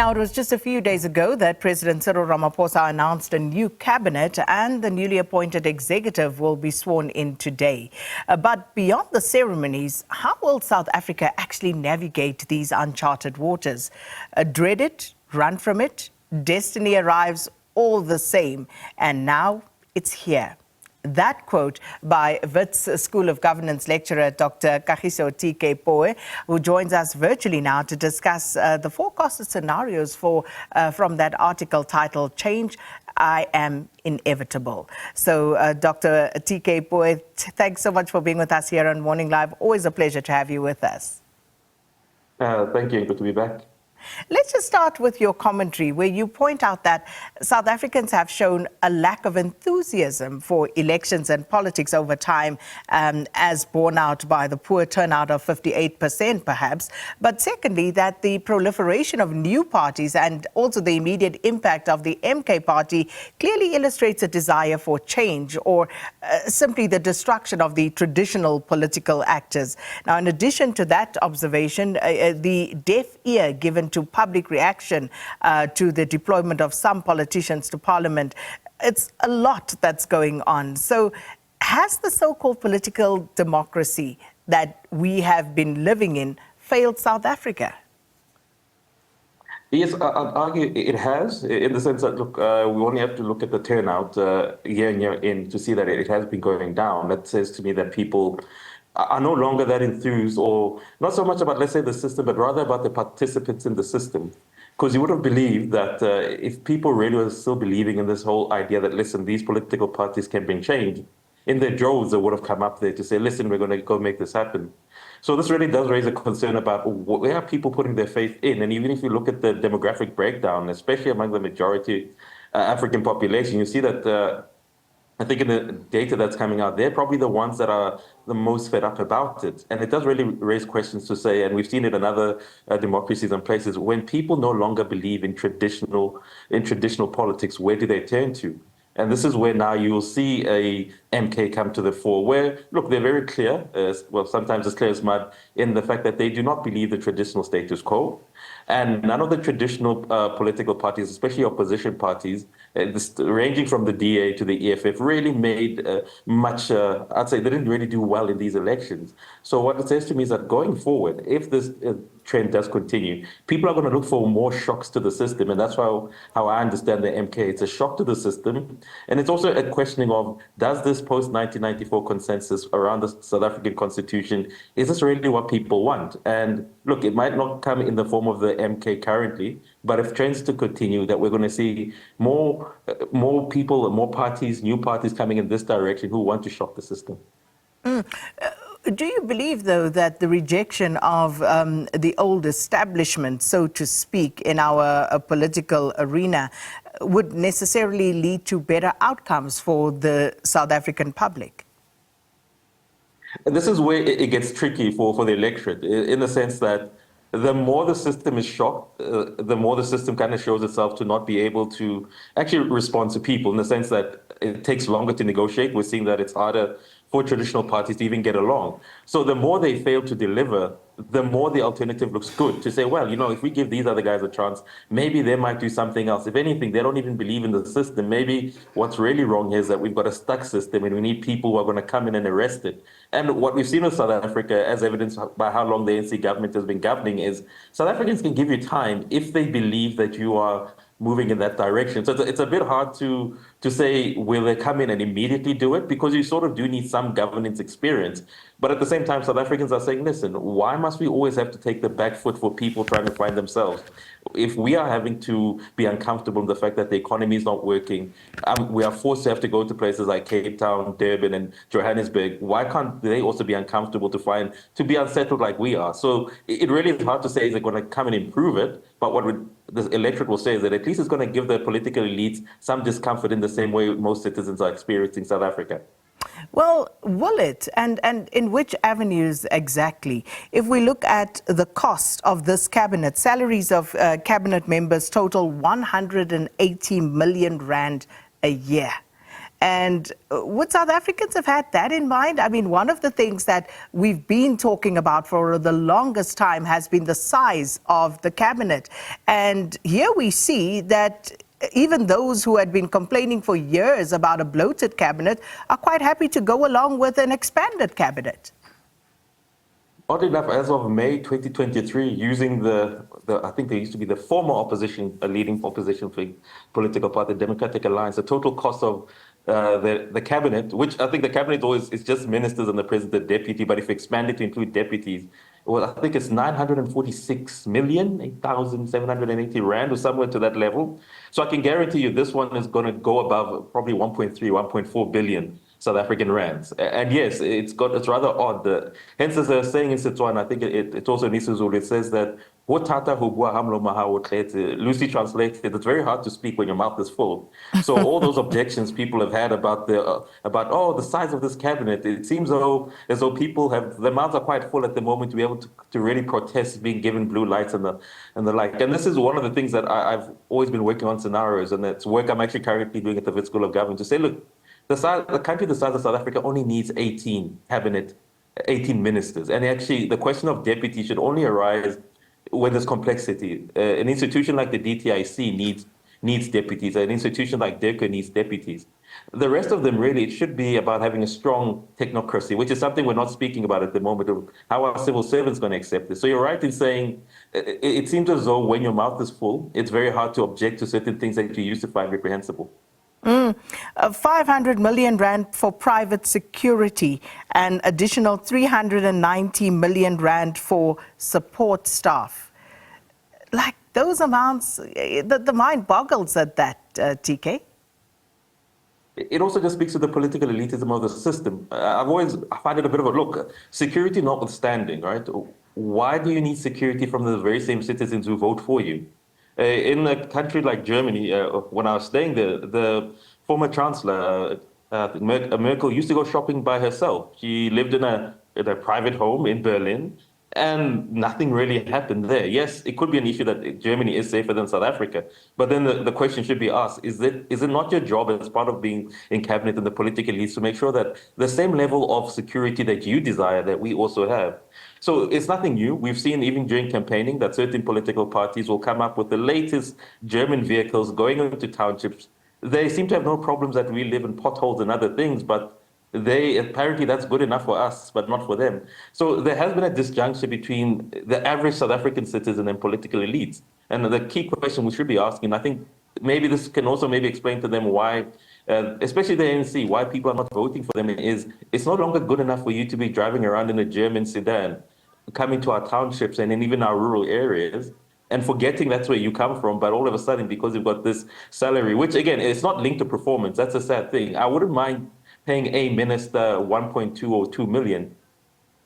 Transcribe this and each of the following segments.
Now, it was just a few days ago that President Cyril Ramaphosa announced a new cabinet, and the newly appointed executive will be sworn in today. But beyond the ceremonies, how will South Africa actually navigate these uncharted waters? Dread it, run from it, destiny arrives all the same, and now it's here. That quote by Wits School of Governance lecturer Dr. Kagiso TK Pooe, who joins us virtually now to discuss the forecasted scenarios from that article titled "Change I Am Inevitable." So, Dr. TK Pooe, thanks so much for being with us here on Morning Live. Always a pleasure to have you with us. Thank you. Good to be back. Let's just start with your commentary, where you point out that South Africans have shown a lack of enthusiasm for elections and politics over time, as borne out by the poor turnout of 58%, perhaps. But secondly, that the proliferation of new parties and also the immediate impact of the MK party clearly illustrates a desire for change, or simply the destruction of the traditional political actors. Now, in addition to that observation, the deaf ear given to public reaction to the deployment of some politicians to parliament. It's a lot that's going on. So has the so-called political democracy that we have been living in failed South Africa? Yes, I'd argue it has, in the sense that, look, we only have to look at the turnout year in, year in to see that it has been going down. That says to me that people are no longer that enthused, or not so much about, let's say, the system, but rather about the participants in the system. Because you would have believed that if people really were still believing in this whole idea that, listen, these political parties can bring change, in their droves they would have come up there to say, listen, we're going to go make this happen. So this really does raise a concern about where are people putting their faith in. And even if you look at the demographic breakdown, especially among the majority African population, you see that I think in the data that's coming out, they're probably the ones that are the most fed up about it. And it does really raise questions to say, and we've seen it in other democracies and places, when people no longer believe in traditional politics, where do they turn to? And this is where now you will see a MK come to the fore, where, look, they're very clear, well, sometimes as clear as mud, in the fact that they do not believe the traditional status quo. And none of the traditional political parties, especially opposition parties, ranging from the DA to the EFF, really made much, I'd say they didn't really do well in these elections. So what it says to me is that going forward, if this trend does continue, people are going to look for more shocks to the system. And that's how I understand the MK. It's a shock to the system. And it's also a questioning of, does this post-1994 consensus around the South African Constitution, is this really what people want? And look, it might not come in the form of the MK currently, but if trends to continue, that we're going to see more people, more parties, new parties coming in this direction who want to shock the system. Do you believe, though, that the rejection of the old establishment, so to speak, in our political arena would necessarily lead to better outcomes for the South African public? This is where it gets tricky for the electorate, in the sense that the more the system is shocked, the more the system kind of shows itself to not be able to actually respond to people, in the sense that it takes longer to negotiate. We're seeing that it's harder for traditional parties to even get along. So the more they fail to deliver, the more the alternative looks good, to say, well, you know, if we give these other guys a chance, maybe they might do something else. If anything, they don't even believe in the system. Maybe what's really wrong here is that we've got a stuck system and we need people who are going to come in and arrest it. And what we've seen in South Africa, as evidenced by how long the ANC government has been governing, is South Africans can give you time if they believe that you are moving in that direction. So it's a bit hard to say, will they come in and immediately do it? Because you sort of do need some governance experience. But at the same time, South Africans are saying, listen, why must we always have to take the back foot for people trying to find themselves? If we are having to be uncomfortable with the fact that the economy is not working, we are forced to have to go to places like Cape Town, Durban, and Johannesburg. Why can't they also be uncomfortable to be unsettled like we are? So it really is hard to say, is it going to come and improve it? But what the electorate will say is that at least it's going to give the political elites some discomfort in the same way most citizens are experiencing South Africa. Well, will it? And in which avenues exactly? If we look at the cost of this cabinet, salaries of cabinet members total 180 million rand a year. And would South Africans have had that in mind? I mean, one of the things that we've been talking about for the longest time has been the size of the cabinet. And here we see that even those who had been complaining for years about a bloated cabinet are quite happy to go along with an expanded cabinet. Oddly enough, as of May 2023, using I think there used to be the former opposition, a leading opposition political party, Democratic Alliance, the total cost of the cabinet, which I think the cabinet always is just ministers and the president deputy, but if you expand it to include deputies, well, I think it's 946 million, 8,780 rand or somewhere to that level. So I can guarantee you this one is going to go above probably 1.3, 1.4 billion South African rands. And yes, it's rather odd. Hence, as I was saying in Setswana, I think it also in isiZulu, it says that loosely translated, it's very hard to speak when your mouth is full. So all those objections people have had about the size of this cabinet, it seems as though people their mouths are quite full at the moment to be able to really protest being given blue lights and the like. And this is one of the things that I've always been working on scenarios, and it's work I'm actually currently doing at the Wits School of Government to say, look, the country the size of South Africa only needs 18 ministers. And actually, the question of deputy should only arise when there's complexity. An institution like the DTIC needs deputies. An institution like DERCO needs deputies. The rest of them, really, it should be about having a strong technocracy, which is something we're not speaking about at the moment, of how our civil servants going to accept this. So you're right in saying it seems as though when your mouth is full, it's very hard to object to certain things that you used to find reprehensible. 500 million rand for private security and additional 390 million rand for support staff. Like those amounts, the mind boggles at that, TK. It also just speaks to the political elitism of the system. I find it a bit of a look, security notwithstanding, right? Why do you need security from the very same citizens who vote for you? In a country like Germany, when I was staying there, the former chancellor, Merkel, used to go shopping by herself. She lived in a private home in Berlin, and nothing really happened there. Yes, it could be an issue that Germany is safer than South Africa, but then the question should be asked, is it not your job as part of being in cabinet and the political elites to make sure that the same level of security that you desire, that we also have? So it's nothing new. We've seen even during campaigning that certain political parties will come up with the latest German vehicles going into townships. They seem to have no problems that we live in potholes and other things, but apparently that's good enough for us, but not for them. So there has been a disjunction between the average South African citizen and political elites. And the key question we should be asking, I think maybe this can also maybe explain to them why, especially the ANC, why people are not voting for them, is it's no longer good enough for you to be driving around in a German sedan, coming to our townships and in even our rural areas, and forgetting that's where you come from, but all of a sudden, because you've got this salary, which again, it's not linked to performance, that's a sad thing. I wouldn't mind paying a minister 1.2 or 2 million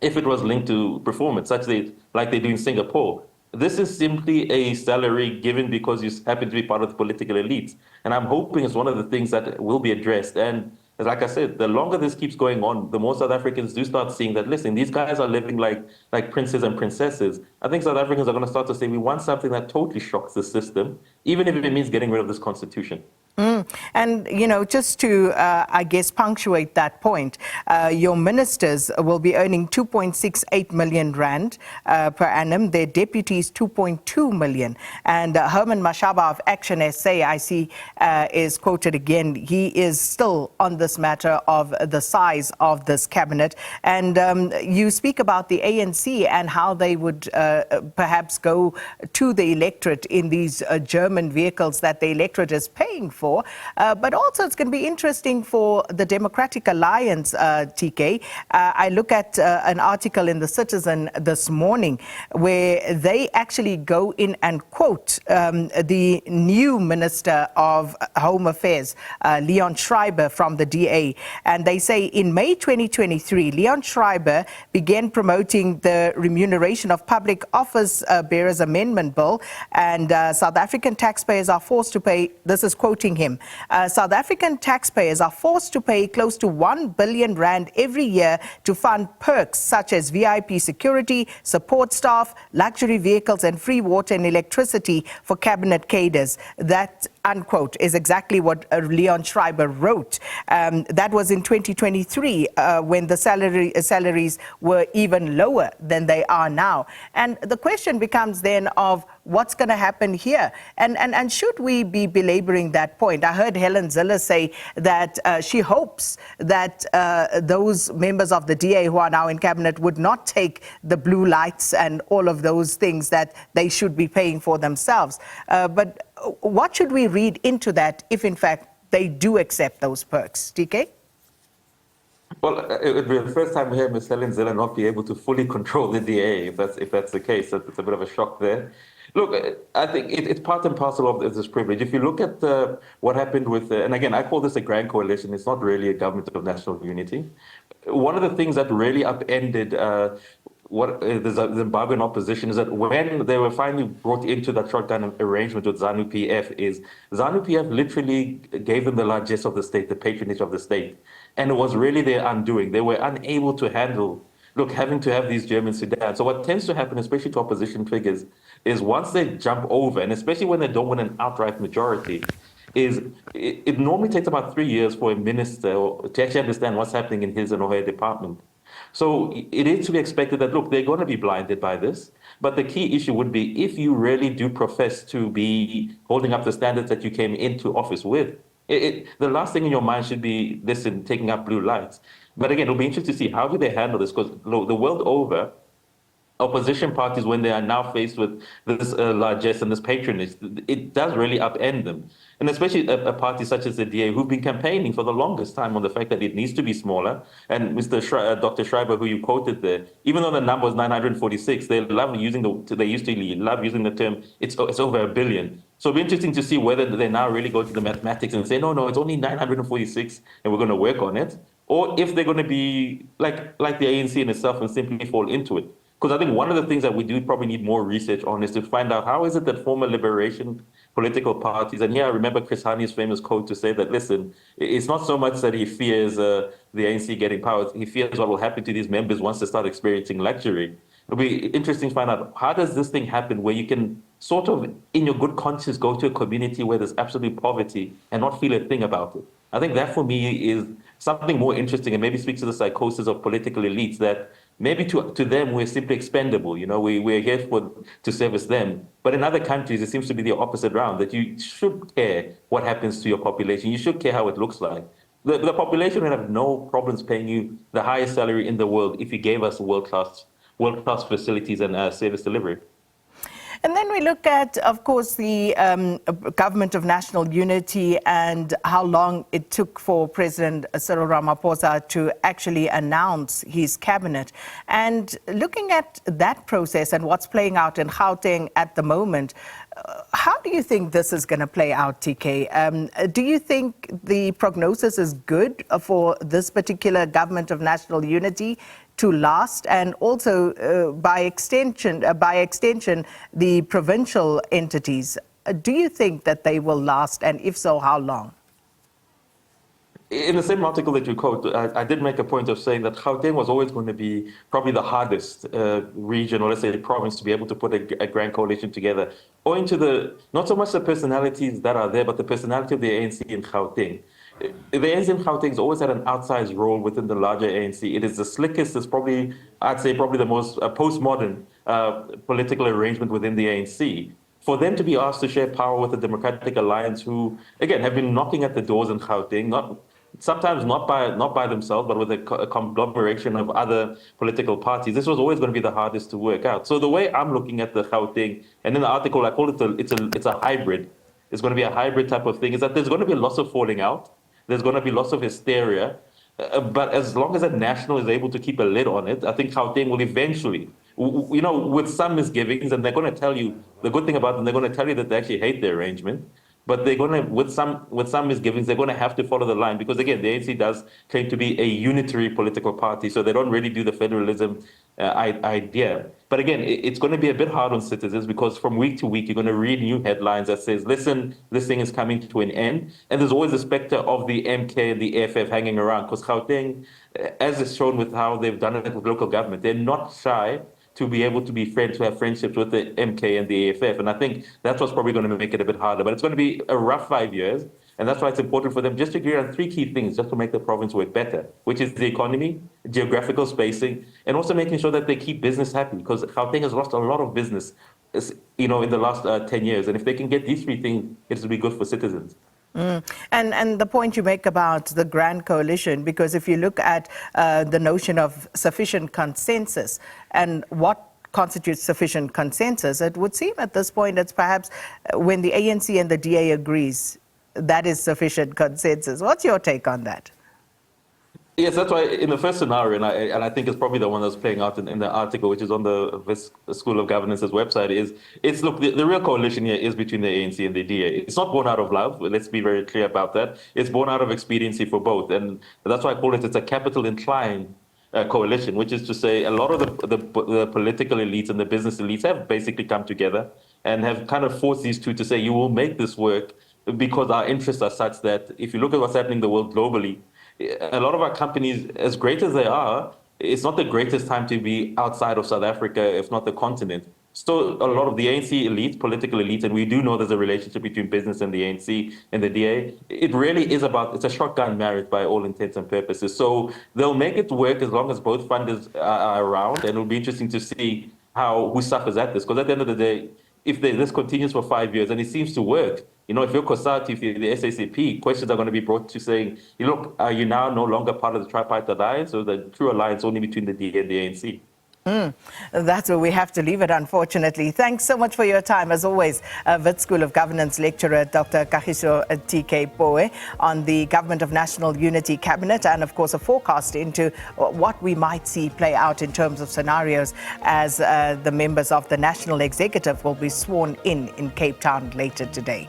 if it was linked to performance, like they do in Singapore. This is simply a salary given because you happen to be part of the political elites. And I'm hoping it's one of the things that will be addressed. And like I said, the longer this keeps going on, the more South Africans do start seeing that, listen, these guys are living like princes and princesses. I think South Africans are going to start to say, we want something that totally shocks the system, even if it means getting rid of this constitution. And, you know, just to, I guess, punctuate that point, your ministers will be earning 2.68 million rand per annum. Their deputies, 2.2 million. And Herman Mashaba of Action SA, I see, is quoted again. He is still on this matter of the size of this cabinet. And you speak about the ANC and how they would perhaps go to the electorate in these German vehicles that the electorate is paying for. But also it's going to be interesting for the Democratic Alliance, TK. I look at an article in The Citizen this morning where they actually go in and quote the new Minister of Home Affairs, Leon Schreiber from the DA. And they say in May 2023, Leon Schreiber began promoting the remuneration of public office bearers amendment bill, and South African taxpayers are forced to pay, this is quoting him, South African taxpayers are forced to pay close to 1 billion rand every year to fund perks such as VIP security, support staff, luxury vehicles and free water and electricity for cabinet cadres. That unquote, is exactly what Leon Schreiber wrote. That was in 2023 when the salaries were even lower than they are now. And the question becomes then of what's going to happen here? And should we be belaboring that point? I heard Helen Zille say that she hopes that those members of the DA who are now in cabinet would not take the blue lights and all of those things that they should be paying for themselves. But what should we read into that if, in fact, they do accept those perks? TK? Well, it would be the first time we hear Ms. Helen Zille not be able to fully control the DA, if that's the case. It's a bit of a shock there. Look, I think it's part and parcel of this privilege. If you look at what happened with, and again, I call this a grand coalition. It's not really a government of national unity. One of the things that really upended what the Zimbabwean opposition is that when they were finally brought into that shotgun arrangement with ZANU-PF, is ZANU-PF literally gave them the largesse of the state, the patronage of the state. And it was really their undoing. They were unable to handle, look, having to have these German Sudan. So what tends to happen, especially to opposition figures, is once they jump over, and especially when they don't win an outright majority, is it normally takes about 3 years for a minister to actually understand what's happening in his and her department. So it is to be expected that, look, they're going to be blinded by this. But the key issue would be if you really do profess to be holding up the standards that you came into office with, the last thing in your mind should be, listen, taking up blue lights. But again, it'll be interesting to see how do they handle this, because the world over, opposition parties, when they are now faced with this largesse and this patronage, it does really upend them. And especially a party such as the DA, who've been campaigning for the longest time on the fact that it needs to be smaller. And Dr. Schreiber, who you quoted there, even though the number was 946, they love using they used to love using the term, it's over 1 billion. So it'll be interesting to see whether they now really go to the mathematics and say, no, it's only 946 and we're going to work on it. Or if they're going to be like the ANC in itself and simply fall into it. Because I think one of the things that we do probably need more research on is to find out how is it that former liberation political parties, and here I remember Chris Hani's famous quote to say that, listen, it's not so much that he fears the ANC getting power, he fears what will happen to these members once they start experiencing luxury. It'll be interesting to find out, how does this thing happen where you can sort of, in your good conscience, go to a community where there's absolute poverty and not feel a thing about it? I think that for me is something more interesting and maybe speaks to the psychosis of political elites that maybe to them we're simply expendable. You know, we're here to service them. But in other countries, it seems to be the opposite round, that you should care what happens to your population. You should care how it looks like. The population would have no problems paying you the highest salary in the world if you gave us world-class facilities and service delivery. And then we look at, of course, the government of national unity and how long it took for President Cyril Ramaphosa to actually announce his cabinet. And looking at that process and what's playing out in Gauteng at the moment, how do you think this is going to play out, TK? Do you think the prognosis is good for this particular government of national unity to last, and also by extension, the provincial entities? Do you think that they will last, and if so, how long? In the same article that you quote, I did make a point of saying that Gauteng was always going to be probably the hardest region, or let's say province, to be able to put a grand coalition together, owing to not so much the personalities that are there, but the personality of the ANC in Gauteng. The ANC in Gauteng has always had an outsized role within the larger ANC. It is the slickest, it's probably, I'd say, probably the most postmodern political arrangement within the ANC. For them to be asked to share power with the Democratic Alliance, who, again, have been knocking at the doors in Gauteng, sometimes not by themselves, but with a conglomeration of other political parties. This was always going to be the hardest to work out. So the way I'm looking at the Gauteng, and in the article I call it it's a hybrid. It's going to be a hybrid type of thing. Is that there's going to be lots of falling out. There's going to be lots of hysteria. But as long as a national is able to keep a lid on it, I think Gauteng will eventually, you know, with some misgivings, and they're going to tell you, the good thing about them, they're going to tell you that they actually hate the arrangement. But they're going to, with some misgivings, they're going to have to follow the line, because again, the ANC does claim to be a unitary political party, so they don't really do the federalism idea. But again, it's going to be a bit hard on citizens, because from week to week, you're going to read new headlines that says, listen, this thing is coming to an end. And there's always the specter of the MK and the FF hanging around, because Gauteng, as is shown with how they've done it with local government, they're not shy to be able to be friends, to have friendships with the MK and the AFF. And I think that's what's probably going to make it a bit harder. But it's going to be a rough 5 years. And that's why it's important for them just to agree on three key things just to make the province work better, which is the economy, geographical spacing, and also making sure that they keep business happy, because Gauteng has lost a lot of business, in the last 10 years. And if they can get these three things, it will be good for citizens. And the point you make about the grand coalition, because if you look at the notion of sufficient consensus and what constitutes sufficient consensus, it would seem at this point it's perhaps when the ANC and the DA agrees, that is sufficient consensus. What's your take on that? Yes, that's why in the first scenario, and I think it's probably the one that's playing out in the article, which is on the Wits School of Governance's website, it's look, the real coalition here is between the ANC and the DA. It's not born out of love. Let's be very clear about that. It's born out of expediency for both, and that's why I call it's a capital incline coalition, which is to say a lot of the political elites and the business elites have basically come together and have kind of forced these two to say, you will make this work because our interests are such that if you look at what's happening in the world globally, a lot of our companies, as great as they are, it's not the greatest time to be outside of South Africa, if not the continent. Still, a lot of the ANC elite, political elites, and we do know there's a relationship between business and the ANC and the DA. It really is it's a shotgun marriage by all intents and purposes. So they'll make it work as long as both funders are around, and it'll be interesting to see who suffers at this. Because at the end of the day, if this continues for 5 years and it seems to work, if you're COSATU, if you're the SACP, questions are going to be brought to saying, look, are you now no longer part of the tripartite alliance, or the true alliance only between the DA and the ANC? That's where we have to leave it, unfortunately. Thanks so much for your time. As always, Wits School of Governance lecturer Dr. Kagiso TK Pooe on the Government of National Unity Cabinet, and of course a forecast into what we might see play out in terms of scenarios as the members of the National Executive will be sworn in Cape Town later today.